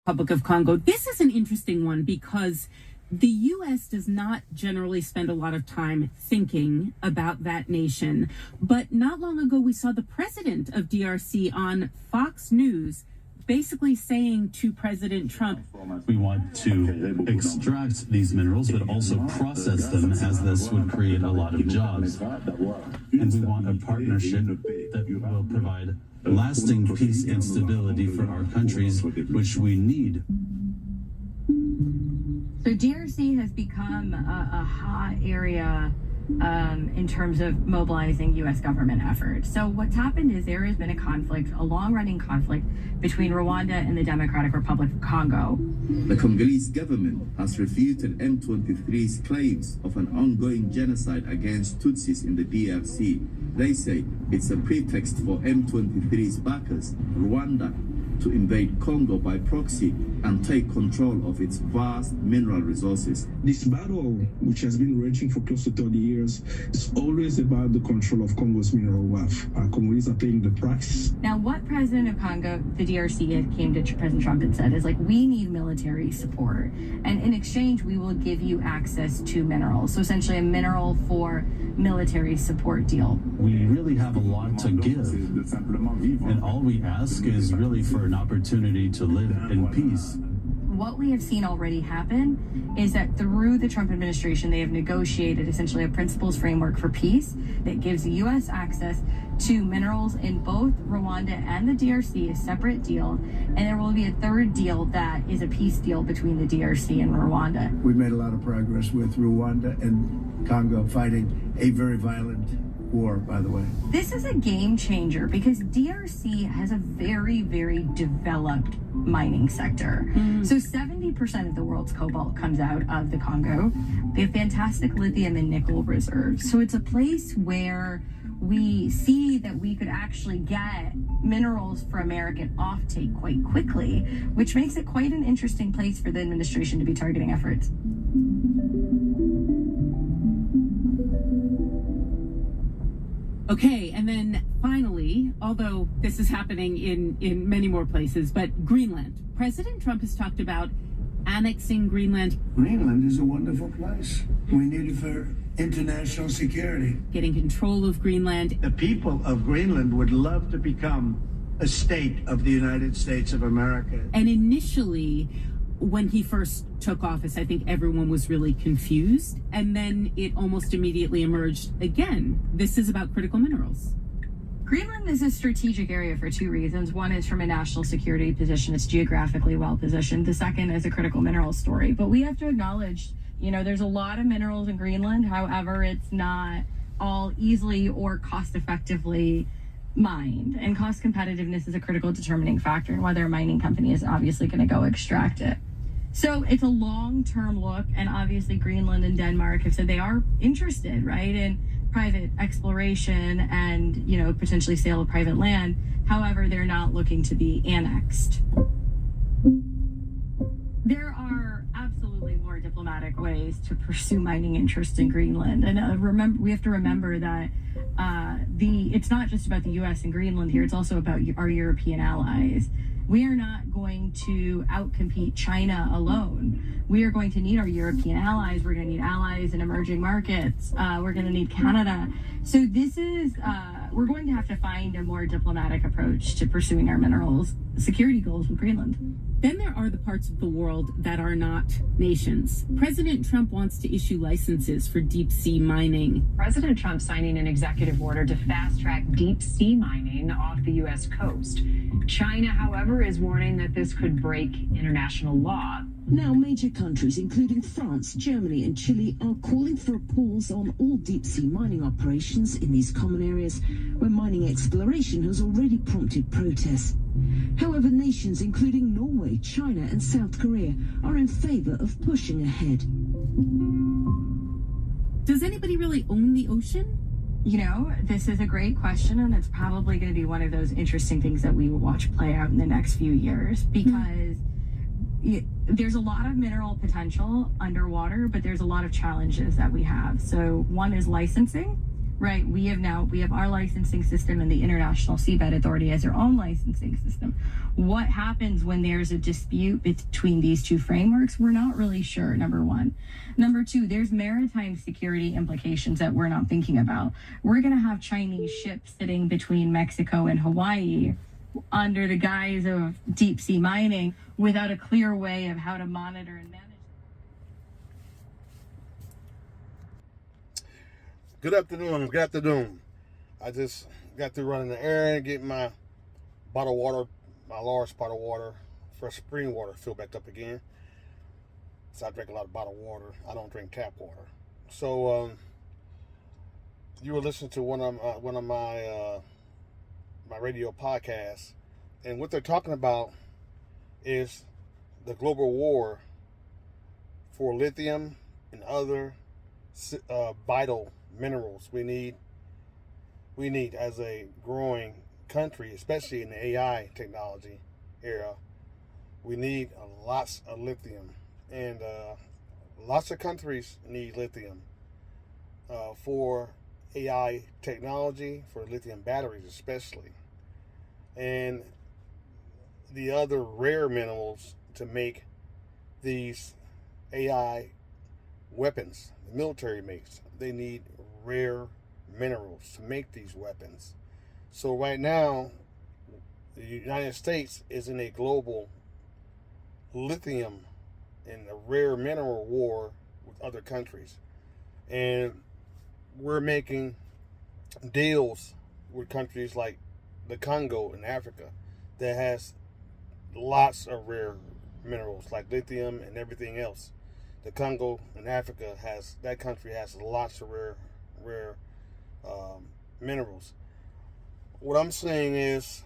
Republic of Congo. This is an interesting one because the U.S. does not generally spend a lot of time thinking about that nation. But not long ago, we saw the president of DRC on Fox News basically saying to President Trump, we want to extract these minerals, but also process them, as this would create a lot of jobs. And we want a partnership that will provide lasting peace and stability for our countries, which we need. So DRC has become a hot area in terms of mobilizing U.S. government efforts. So what's happened is there has been a conflict, a long-running conflict between Rwanda and the Democratic Republic of Congo. The Congolese government has refuted M23's claims of an ongoing genocide against Tutsis in the DRC. They say it's a pretext for M23's backers, Rwanda, to invade Congo by proxy and take control of its vast mineral resources. This battle, which has been raging for close to 30 years, is always about the control of Congo's mineral wealth. Congolese are paying the price. Now, what President of Congo, the DRC, came to President Trump and said is like, we need military support. And in exchange, we will give you access to minerals. So essentially a mineral for military support deal. We really have a lot to give. And all we ask is really for an opportunity to live in peace. What we have seen already happen is that through the Trump administration, they have negotiated essentially a principles framework for peace that gives the U.S. access to minerals in both Rwanda and the DRC, a separate deal. And there will be a third deal that is a peace deal between the DRC and Rwanda. We've made a lot of progress with Rwanda and Congo fighting a very violent war, by the way. This is a game changer because DRC has a very, very developed mining sector. So 70% of the world's cobalt comes out of the Congo. They have fantastic lithium and nickel reserves. So it's a place where we see that we could actually get minerals for American offtake quite quickly, which makes it quite an interesting place for the administration to be targeting efforts. okay, and then finally, although this is happening in many more places, but Greenland. President Trump has talked about annexing Greenland. Greenland is a wonderful place. We need it for international security. Getting control of Greenland. The people of Greenland would love to become a state of the United States of America. And initially, when he first took office, I think everyone was really confused. And then it almost immediately emerged again. This is about critical minerals. Greenland is a strategic area for two reasons. One is from a national security position. It's geographically well positioned. The second is a critical minerals story. But we have to acknowledge, there's a lot of minerals in Greenland. However, it's not all easily or cost effectively mined. And cost competitiveness is a critical determining factor in whether a mining company is obviously going to go extract it. So it's a long-term look. And obviously Greenland and Denmark have said they are interested, right, in private exploration and, potentially sale of private land. However, they're not looking to be annexed. There are absolutely more diplomatic ways to pursue mining interests in Greenland. And we have to remember that it's not just about the U.S. and Greenland here. It's also about our European allies. We are not going to outcompete China alone. We are going to need our European allies. We're going to need allies in emerging markets. We're going to need Canada. So this is, we're going to have to find a more diplomatic approach to pursuing our minerals security goals with Greenland. Then there are the parts of the world that are not nations. President Trump wants to issue licenses for deep sea mining. President Trump signing an executive order to fast-track deep sea mining off the U.S. coast. China, however, is warning that this could break international law. Now, major countries, including France, Germany and Chile, are calling for a pause on all deep-sea mining operations in these common areas where mining exploration has already prompted protests. However, nations including Norway, China and South Korea are in favor of pushing ahead. Does anybody really own the ocean? This is a great question, and it's probably going to be one of those interesting things that we will watch play out in the next few years, because there's a lot of mineral potential underwater, but there's a lot of challenges that we have. So one is licensing, right? We have our licensing system, and the International Seabed Authority has their own licensing system. What happens when there's a dispute between these two frameworks? We're not really sure, number one. Number two, there's maritime security implications that we're not thinking about. We're going to have Chinese ships sitting between Mexico and Hawaii under the guise of deep sea mining without a clear way of how to monitor and manage. Good afternoon. Good afternoon. I just got through running the errand, getting my bottled water, my large bottled water, fresh spring water filled back up again. So I drink a lot of bottled water. I don't drink tap water. So you were listening to one of my radio podcasts, and what they're talking about is the global war for lithium and other vital minerals we need as a growing country, especially in the AI technology era. We need lots of lithium, and lots of countries need lithium for AI technology, for lithium batteries especially, and the other rare minerals to make these AI weapons the military makes. They need rare minerals to make these weapons. So right now, the United States is in a global lithium and a rare mineral war with other countries. And we're making deals with countries like the Congo in Africa that has lots of rare minerals like lithium and everything else. The Congo in Africa that country has lots of rare minerals. What I'm saying is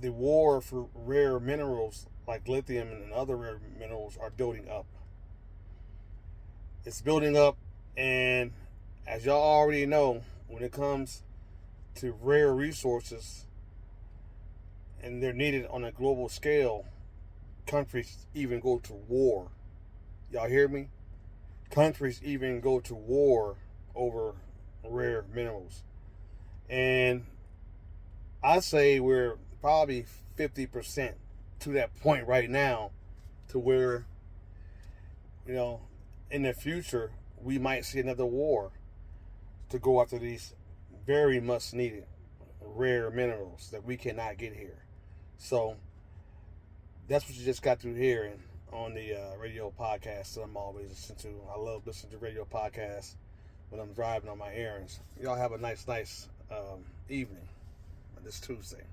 the war for rare minerals like lithium and other rare minerals are building up. It's building up, and as y'all already know, when it comes to rare resources and they're needed on a global scale, countries even go to war. Y'all hear me? Countries even go to war over rare minerals. And I say we're probably 50% to that point right now, to where, in the future, we might see another war to go after these very much needed rare minerals that we cannot get here. So that's what you just got through hearing on the radio podcast that I'm always listening to. I love listening to radio podcasts when I'm driving on my errands. Y'all have a nice evening this Tuesday.